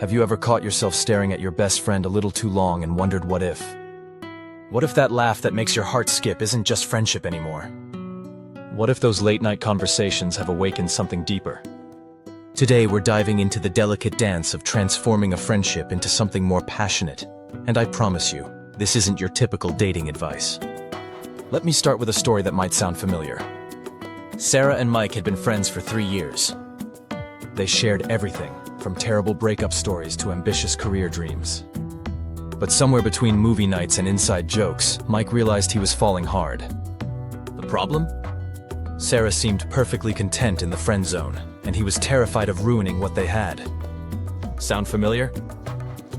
Have you ever caught yourself staring at your best friend a little too long and wondered what if? What if that laugh that makes your heart skip isn't just friendship anymore? What if those late-night conversations have awakened something deeper? Today we're diving into the delicate dance of transforming a friendship into something more passionate, and I promise you, this isn't your typical dating advice. Let me start with a story that might sound familiar. Sarah and Mike had been friends for 3 years. They shared everything, from terrible breakup stories to ambitious career dreams. But somewhere between movie nights and inside jokes, Mike realized he was falling hard. The problem? Sarah seemed perfectly content in the friend zone, and he was terrified of ruining what they had. Sound familiar?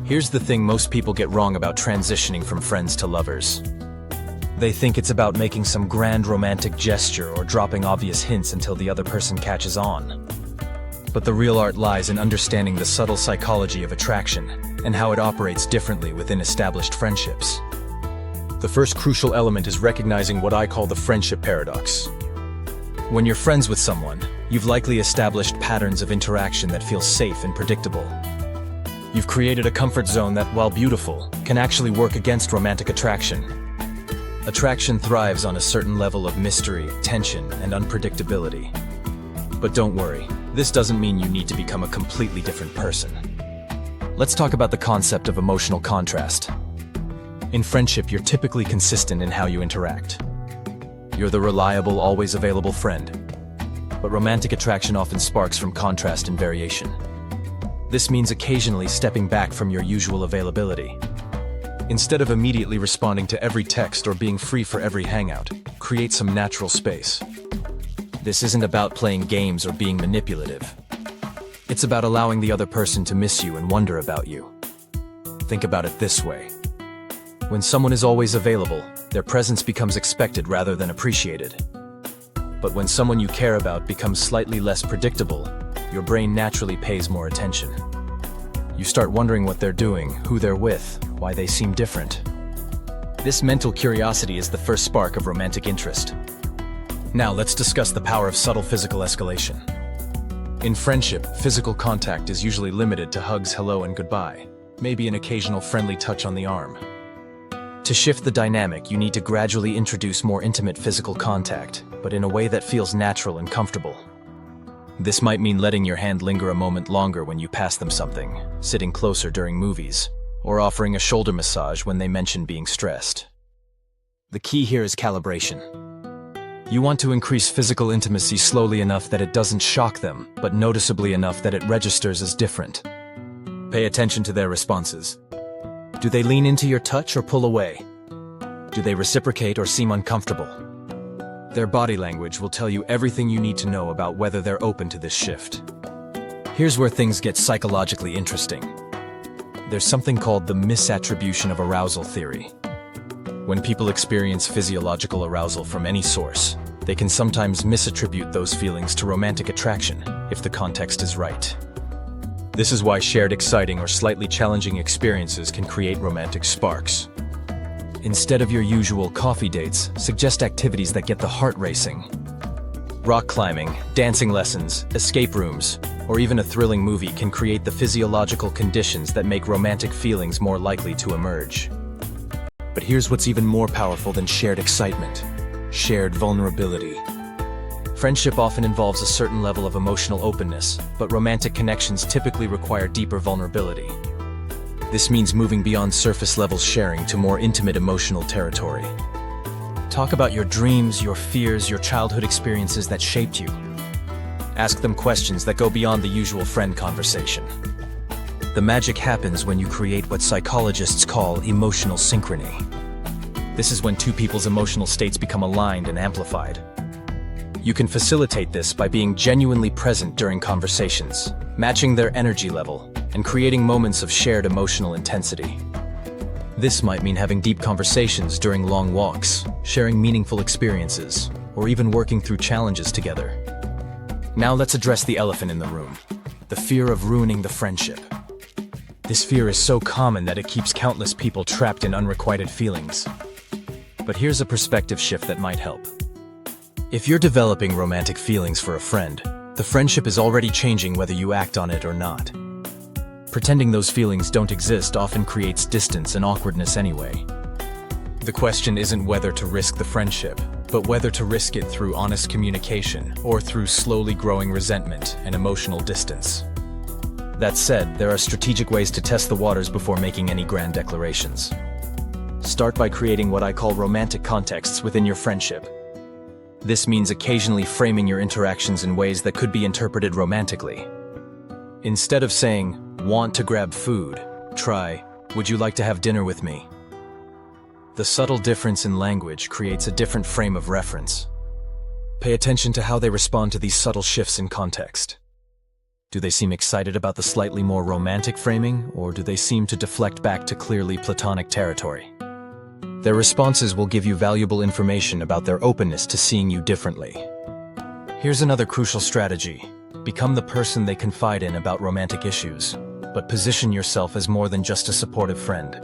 Here's the thing most people get wrong about transitioning from friends to lovers. They think it's about making some grand romantic gesture or dropping obvious hints until the other person catches on. But the real art lies in understanding the subtle psychology of attraction and how it operates differently within established friendships. The first crucial element is recognizing what I call the friendship paradox. When you're friends with someone, you've likely established patterns of interaction that feel safe and predictable. You've created a comfort zone that, while beautiful, can actually work against romantic attraction. Attraction thrives on a certain level of mystery, tension, and unpredictability. But don't worry, this doesn't mean you need to become a completely different person. Let's talk about the concept of emotional contrast. In friendship, you're typically consistent in how you interact. You're the reliable, always available friend. But romantic attraction often sparks from contrast and variation. This means occasionally stepping back from your usual availability. Instead of immediately responding to every text or being free for every hangout, create some natural space. This isn't about playing games or being manipulative. It's about allowing the other person to miss you and wonder about you. Think about it this way. When someone is always available, their presence becomes expected rather than appreciated. But when someone you care about becomes slightly less predictable, your brain naturally pays more attention. You start wondering what they're doing, who they're with, why they seem different. This mental curiosity is the first spark of romantic interest. Now let's discuss the power of subtle physical escalation. In friendship, physical contact is usually limited to hugs, hello, and goodbye, maybe an occasional friendly touch on the arm. To shift the dynamic, you need to gradually introduce more intimate physical contact, but in a way that feels natural and comfortable. This might mean letting your hand linger a moment longer when you pass them something, sitting closer during movies, or offering a shoulder massage when they mention being stressed. The key here is calibration. You want to increase physical intimacy slowly enough that it doesn't shock them, but noticeably enough that it registers as different. Pay attention to their responses. Do they lean into your touch or pull away? Do they reciprocate or seem uncomfortable? Their body language will tell you everything you need to know about whether they're open to this shift. Here's where things get psychologically interesting. There's something called the misattribution of arousal theory. When people experience physiological arousal from any source, they can sometimes misattribute those feelings to romantic attraction, if the context is right. This is why shared exciting or slightly challenging experiences can create romantic sparks. Instead of your usual coffee dates, suggest activities that get the heart racing. Rock climbing, dancing lessons, escape rooms, or even a thrilling movie can create the physiological conditions that make romantic feelings more likely to emerge. But here's what's even more powerful than shared excitement: shared vulnerability. Friendship often involves a certain level of emotional openness, but romantic connections typically require deeper vulnerability. This means moving beyond surface-level sharing to more intimate emotional territory. Talk about your dreams, your fears, your childhood experiences that shaped you. Ask them questions that go beyond the usual friend conversation. The magic happens when you create what psychologists call emotional synchrony. This is when two people's emotional states become aligned and amplified. You can facilitate this by being genuinely present during conversations, matching their energy level, and creating moments of shared emotional intensity. This might mean having deep conversations during long walks, sharing meaningful experiences, or even working through challenges together. Now let's address the elephant in the room: the fear of ruining the friendship. This fear is so common that it keeps countless people trapped in unrequited feelings. But here's a perspective shift that might help. If you're developing romantic feelings for a friend, the friendship is already changing whether you act on it or not. Pretending those feelings don't exist often creates distance and awkwardness anyway. The question isn't whether to risk the friendship, but whether to risk it through honest communication or through slowly growing resentment and emotional distance. That said, there are strategic ways to test the waters before making any grand declarations. Start by creating what I call romantic contexts within your friendship. This means occasionally framing your interactions in ways that could be interpreted romantically. Instead of saying, "Want to grab food," try, "Would you like to have dinner with me?" The subtle difference in language creates a different frame of reference. Pay attention to how they respond to these subtle shifts in context. Do they seem excited about the slightly more romantic framing, or do they seem to deflect back to clearly platonic territory? Their responses will give you valuable information about their openness to seeing you differently. Here's another crucial strategy. Become the person they confide in about romantic issues, but position yourself as more than just a supportive friend.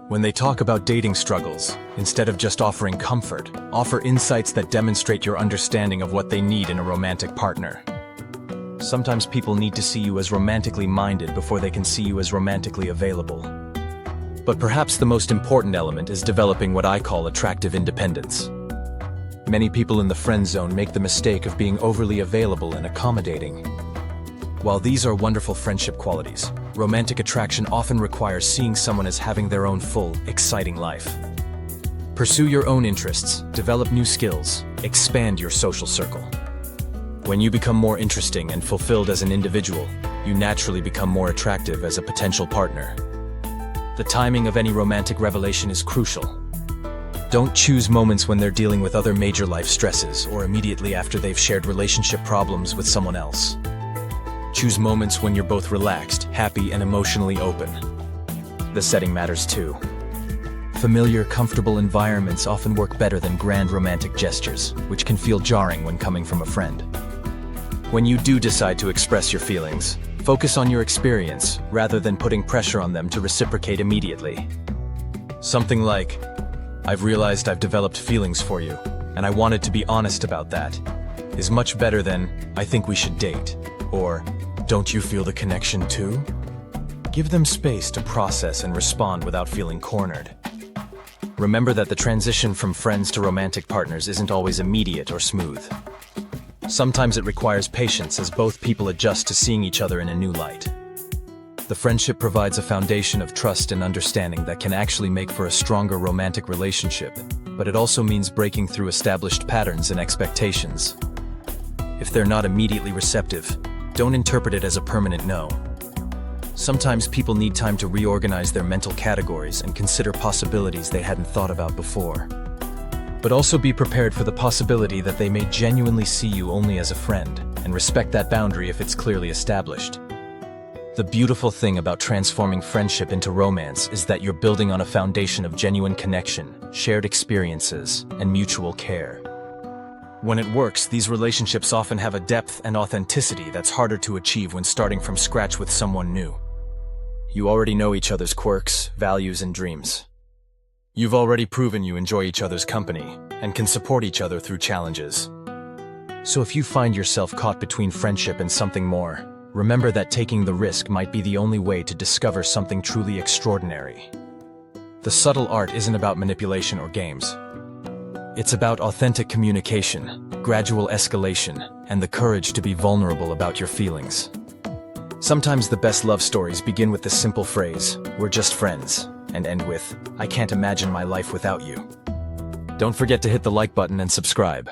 When they talk about dating struggles, instead of just offering comfort, offer insights that demonstrate your understanding of what they need in a romantic partner. Sometimes people need to see you as romantically minded before they can see you as romantically available. But perhaps the most important element is developing what I call attractive independence. Many people in the friend zone make the mistake of being overly available and accommodating. While these are wonderful friendship qualities, romantic attraction often requires seeing someone as having their own full, exciting life. Pursue your own interests, develop new skills, expand your social circle. When you become more interesting and fulfilled as an individual, you naturally become more attractive as a potential partner. The timing of any romantic revelation is crucial. Don't choose moments when they're dealing with other major life stresses or immediately after they've shared relationship problems with someone else. Choose moments when you're both relaxed, happy, and emotionally open. The setting matters too. Familiar, comfortable environments often work better than grand romantic gestures, which can feel jarring when coming from a friend. When you do decide to express your feelings, focus on your experience rather than putting pressure on them to reciprocate immediately. Something like, "I've realized I've developed feelings for you, and I wanted to be honest about that," is much better than, "I think we should date," or, "Don't you feel the connection too?" Give them space to process and respond without feeling cornered. Remember that the transition from friends to romantic partners isn't always immediate or smooth. Sometimes it requires patience as both people adjust to seeing each other in a new light. The friendship provides a foundation of trust and understanding that can actually make for a stronger romantic relationship, but it also means breaking through established patterns and expectations. If they're not immediately receptive, don't interpret it as a permanent no. Sometimes people need time to reorganize their mental categories and consider possibilities they hadn't thought about before. But also be prepared for the possibility that they may genuinely see you only as a friend, and respect that boundary if it's clearly established. The beautiful thing about transforming friendship into romance is that you're building on a foundation of genuine connection, shared experiences, and mutual care. When it works, these relationships often have a depth and authenticity that's harder to achieve when starting from scratch with someone new. You already know each other's quirks, values, and dreams. You've already proven you enjoy each other's company and can support each other through challenges. So if you find yourself caught between friendship and something more, remember that taking the risk might be the only way to discover something truly extraordinary. The subtle art isn't about manipulation or games. It's about authentic communication, gradual escalation, and the courage to be vulnerable about your feelings. Sometimes the best love stories begin with the simple phrase, "We're just friends," and end with, "I can't imagine my life without you." Don't forget to hit the like button and subscribe.